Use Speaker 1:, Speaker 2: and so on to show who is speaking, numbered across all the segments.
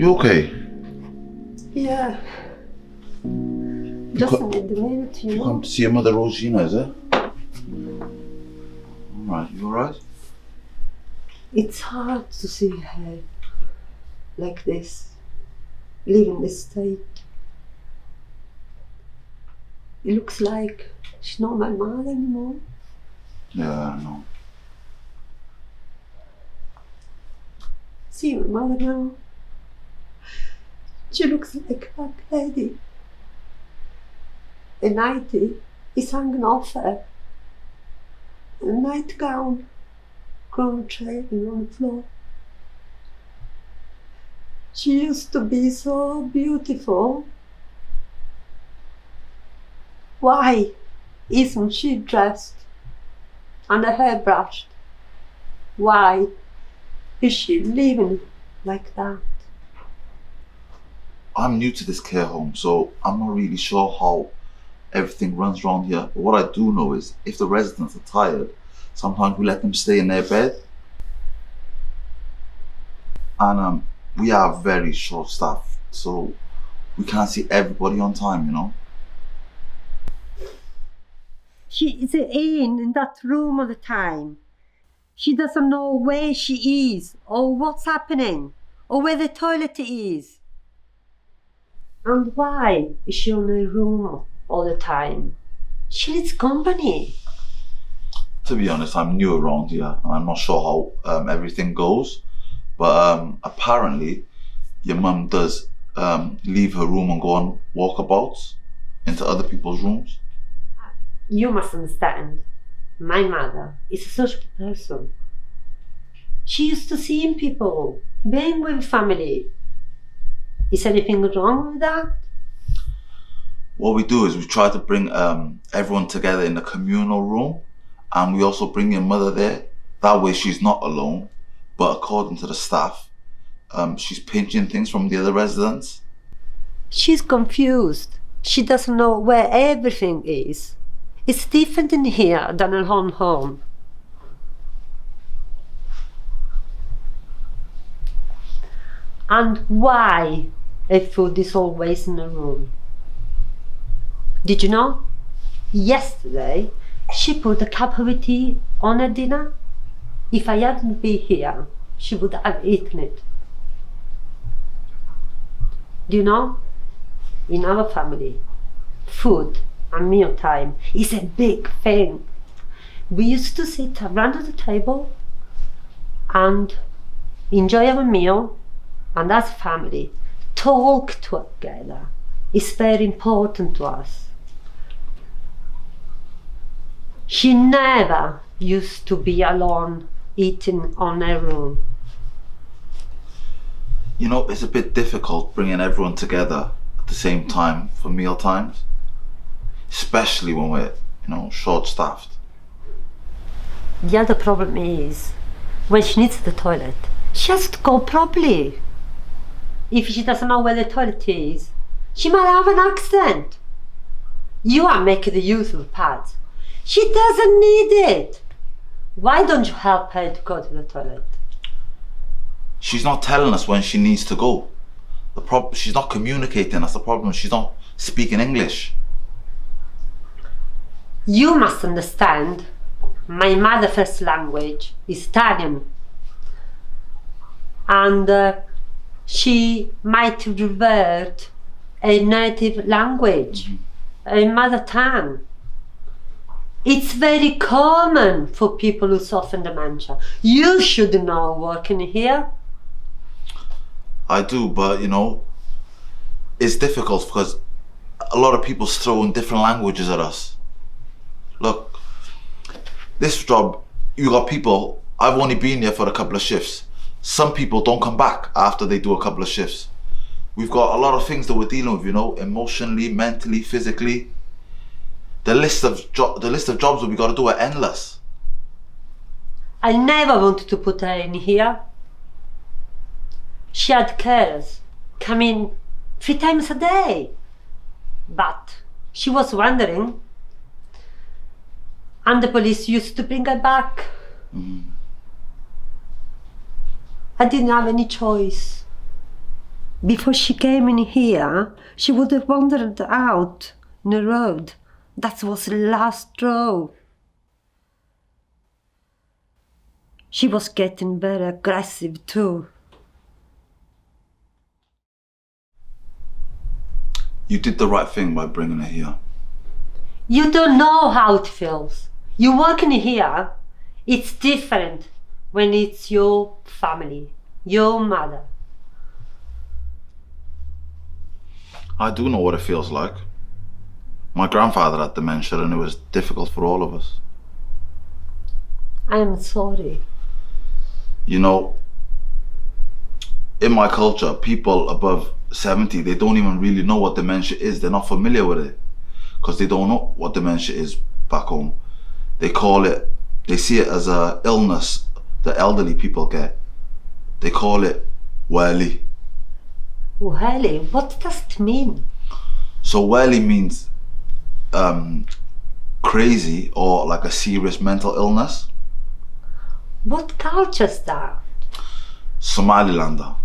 Speaker 1: You okay?
Speaker 2: Yeah. Just need a minute,
Speaker 1: You come to see your mother Rosina, is it? Alright, you alright?
Speaker 2: It's hard to see her like this, living this state. It looks like she's not my mother anymore.
Speaker 1: Yeah, I know.
Speaker 2: See my mother now. She looks like a black lady. A nightie is hanging off her. A nightgown, trailing on the floor. She used to be so beautiful. Why isn't she dressed and her hair brushed? Why is she living like that?
Speaker 1: I'm new to this care home, so I'm not really sure how everything runs around here. But what I do know is if the residents are tired, sometimes we let them stay in their bed. And we are very short staffed, so we can't see everybody on time, you know?
Speaker 2: She is in that room all the time. She doesn't know where she is or what's happening or where the toilet is. And why is she in her room all the time? She needs company.
Speaker 1: To be honest, I'm new around here and I'm not sure how everything goes. But apparently your mum does leave her room and go on walkabouts into other people's rooms.
Speaker 2: You must understand, my mother is a social person. She used to see people, being with family. Is anything wrong with that?
Speaker 1: What we do is we try to bring everyone together in the communal room, and we also bring your mother there. That way she's not alone, but according to the staff, she's pinching things from the other residents.
Speaker 2: She's confused. She doesn't know where everything is. It's different in here than at home. And why her food is always in the room? Did you know? Yesterday, she put a cup of tea on her dinner. If I hadn't been here, she would have eaten it. Do you know? In our family, food and mealtime is a big thing. We used to sit around the table and enjoy our meal, and as a family, talk together. It's very important to us. She never used to be alone eating on her room.
Speaker 1: You know, it's a bit difficult bringing everyone together at the same time for meal times, especially when we're, short-staffed.
Speaker 2: The other problem is, when she needs the toilet, she has to go properly. If she doesn't know where the toilet is, she might have an accident. You are making the use of pads. She doesn't need it. Why don't you help her to go to the toilet?
Speaker 1: She's not telling us when she needs to go. She's not communicating. That's the problem. She's not speaking English.
Speaker 2: You must understand, my mother's first language is Italian. And she might revert a native language, a mother tongue. It's very common for people who suffer dementia. You should know working here.
Speaker 1: I do, but it's difficult because a lot of people throw in different languages at us. Look, this job, you got people, I've only been here for a couple of shifts. Some people don't come back after they do a couple of shifts. We've got a lot of things that we're dealing with, emotionally, mentally, physically. The list of jobs that we got to do are endless.
Speaker 2: I never wanted to put her in here. She had carers come in 3 times a day. But she was wandering, and the police used to bring her back. I didn't have any choice. Before she came in here, she would have wandered out in the road. That was the last straw. She was getting very aggressive too.
Speaker 1: You did the right thing by bringing her here.
Speaker 2: You don't know how it feels. You work in here, it's different when it's your family, your mother.
Speaker 1: I do know what it feels like. My grandfather had dementia and it was difficult for all of us.
Speaker 2: I am sorry.
Speaker 1: You know, in my culture, people above 70, they don't even really know what dementia is. They're not familiar with it because they don't know what dementia is back home. They see it as a illness the elderly people get. They call it wali.
Speaker 2: Really? What does it mean?
Speaker 1: So wali means crazy or like a serious mental illness.
Speaker 2: What culture's that?
Speaker 1: Somalilander.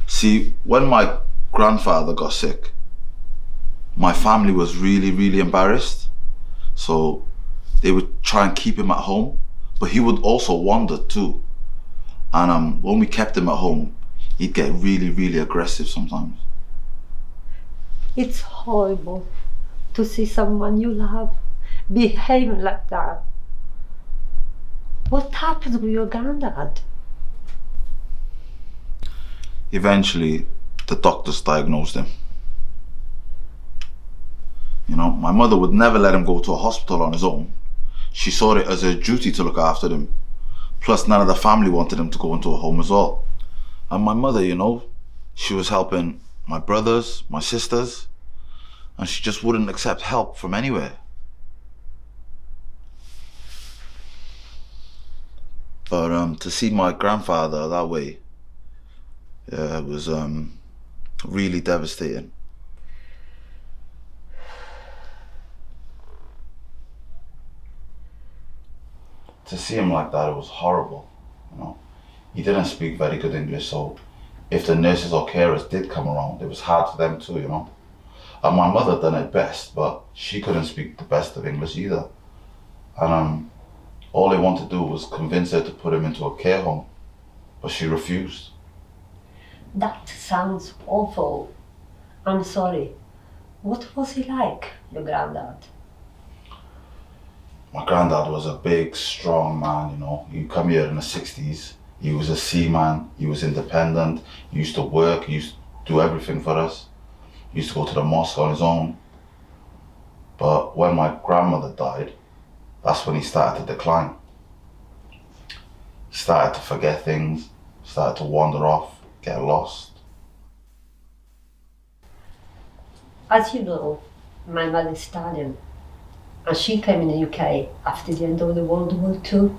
Speaker 1: See, when my grandfather got sick, my family was really, really embarrassed. So they would try and keep him at home, but he would also wander too. And when we kept him at home, he'd get really, really aggressive sometimes.
Speaker 2: It's horrible to see someone you love behaving like that. What happened with your granddad?
Speaker 1: Eventually, the doctors diagnosed him. You know, my mother would never let him go to a hospital on his own. She saw it as a duty to look after him. Plus, none of the family wanted him to go into a home as well. And my mother, you know, she was helping my brothers, my sisters, and she just wouldn't accept help from anywhere. But to see my grandfather that way, yeah, it was really devastating. To see him like that, it was horrible, you know. He didn't speak very good English, so if the nurses or carers did come around, it was hard for them too, you know. And my mother done her best, but she couldn't speak the best of English either. And all they wanted to do was convince her to put him into a care home, but she refused.
Speaker 2: That sounds awful. I'm sorry. What was he like, your granddad?
Speaker 1: My granddad was a big, strong man, you know. He come here in the 60s. He was a seaman. He was independent. He used to work. He used to do everything for us. He used to go to the mosque on his own. But when my grandmother died, that's when he started to decline. He started to forget things, started to wander off, get lost.
Speaker 2: As you know, my mother is Italian, and she came in the UK after the end of the World War II.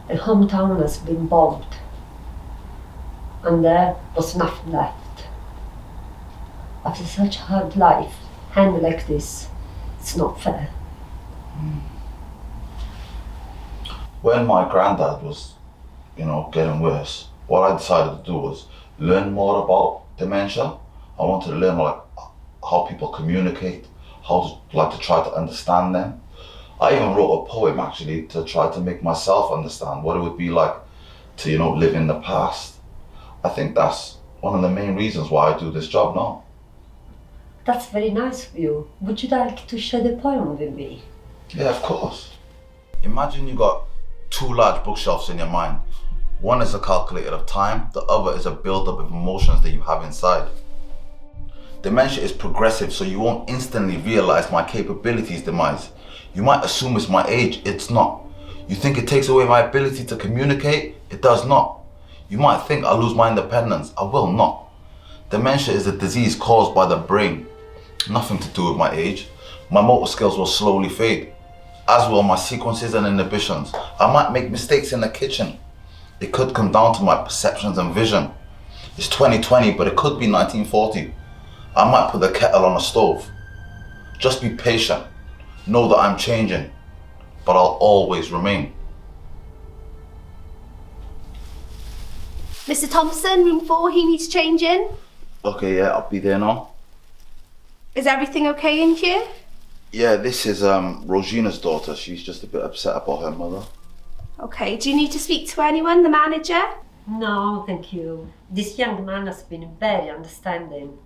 Speaker 2: Her hometown has been bombed, and there was nothing left. After such a hard life, and like this, it's not fair.
Speaker 1: When my granddad was, you know, getting worse, what I decided to do was learn more about dementia. I wanted to learn like how people communicate, how to try to understand them. I even wrote a poem actually to try to make myself understand what it would be like to, you know, live in the past. I think that's one of the main reasons why I do this job now.
Speaker 2: That's very nice of you. Would you like to share the poem with me?
Speaker 1: Yeah, of course. Imagine you got two large bookshelves in your mind. One is a calculator of time, the other is a build-up of emotions that you have inside. Dementia is progressive, so you won't instantly realize my capabilities' demise. You might assume it's my age, it's not. You think it takes away my ability to communicate? It does not. You might think I'll lose my independence, I will not. Dementia is a disease caused by the brain. Nothing to do with my age. My motor skills will slowly fade, as will my sequences and inhibitions. I might make mistakes in the kitchen. It could come down to my perceptions and vision. It's 2020, but it could be 1940. I might put the kettle on the stove. Just be patient. Know that I'm changing, but I'll always remain.
Speaker 3: Mr. Thompson, room 4, he needs changing.
Speaker 1: Okay, yeah, I'll be there now.
Speaker 3: Is everything okay in here?
Speaker 1: Yeah, this is Rosina's daughter. She's just a bit upset about her mother.
Speaker 3: Okay, do you need to speak to anyone, the manager?
Speaker 2: No, thank you. This young man has been very understanding.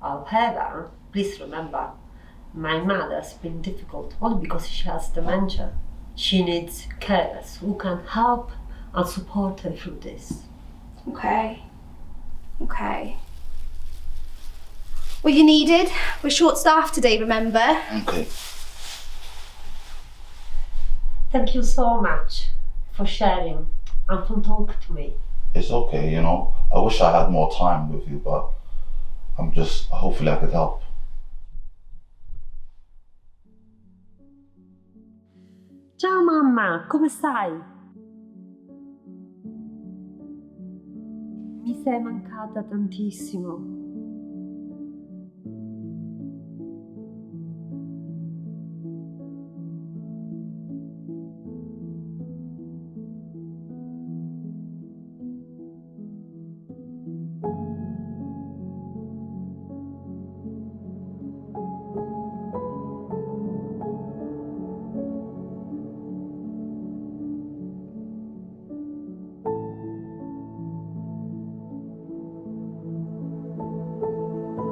Speaker 2: However, please remember, my mother has been difficult only because she has dementia. She needs carers who can help and support her through this.
Speaker 3: Okay. Well, you needed. We're short-staffed today, remember?
Speaker 1: Okay.
Speaker 2: Thank you so much for sharing and for talking to me.
Speaker 1: It's okay, you know. I wish I had more time with you, but hopefully I could help.
Speaker 2: Ciao mamma, come stai? Mi sei mancata tantissimo.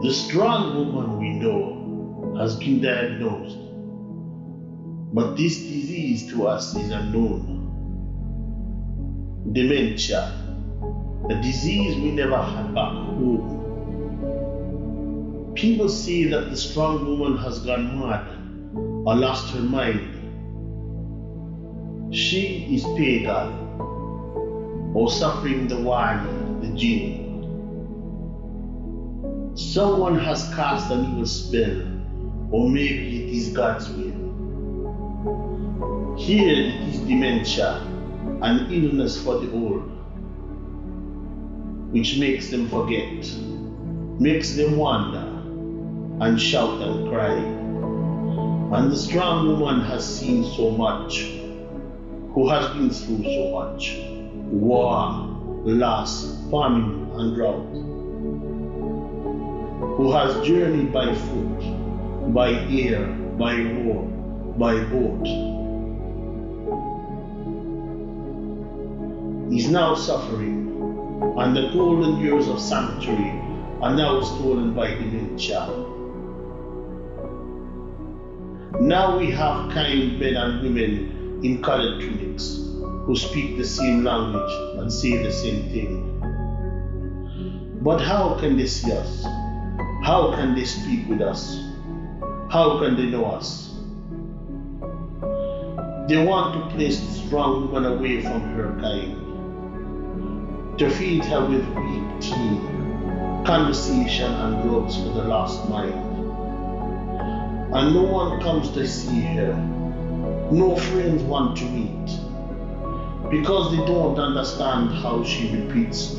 Speaker 4: The strong woman we know has been diagnosed, but this disease to us is unknown. Dementia, a disease we never had back home. People say that the strong woman has gone mad or lost her mind. She is pagan or suffering the wali, the jinn. Someone has cast an evil spell, or maybe it is God's will. Here it is dementia, an illness for the old, which makes them forget, makes them wander, and shout and cry. And the strong woman has seen so much, who has been through so much, war, loss, famine, and drought, who has journeyed by foot, by air, by road, by boat, is now suffering, and the golden years of sanctuary are now stolen by dementia. Now we have kind men and women in colored tunics who speak the same language and say the same thing. But how can they see us? How can they speak with us? How can they know us? They want to place the strong woman away from her kind, to feed her with weak tea, conversation and drugs for the lost mind. And no one comes to see her. No friends want to meet, because they don't understand how she repeats.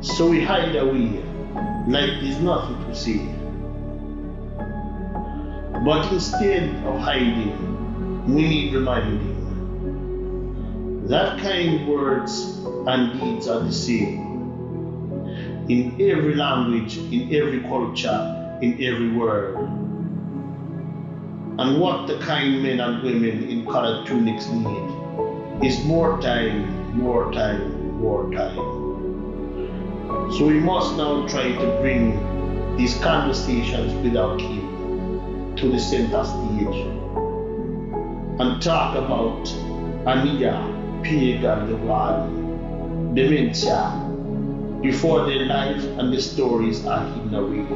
Speaker 4: So we hide away like there's nothing to say. But instead of hiding, we need reminding that kind words and deeds are the same in every language, in every culture, in every world. And what the kind men and women in colored tunics need is more time. So we must now try to bring these conversations without him to the center stage and talk about Ania, pagan, the wali, dementia, before their lives and the stories are hidden away.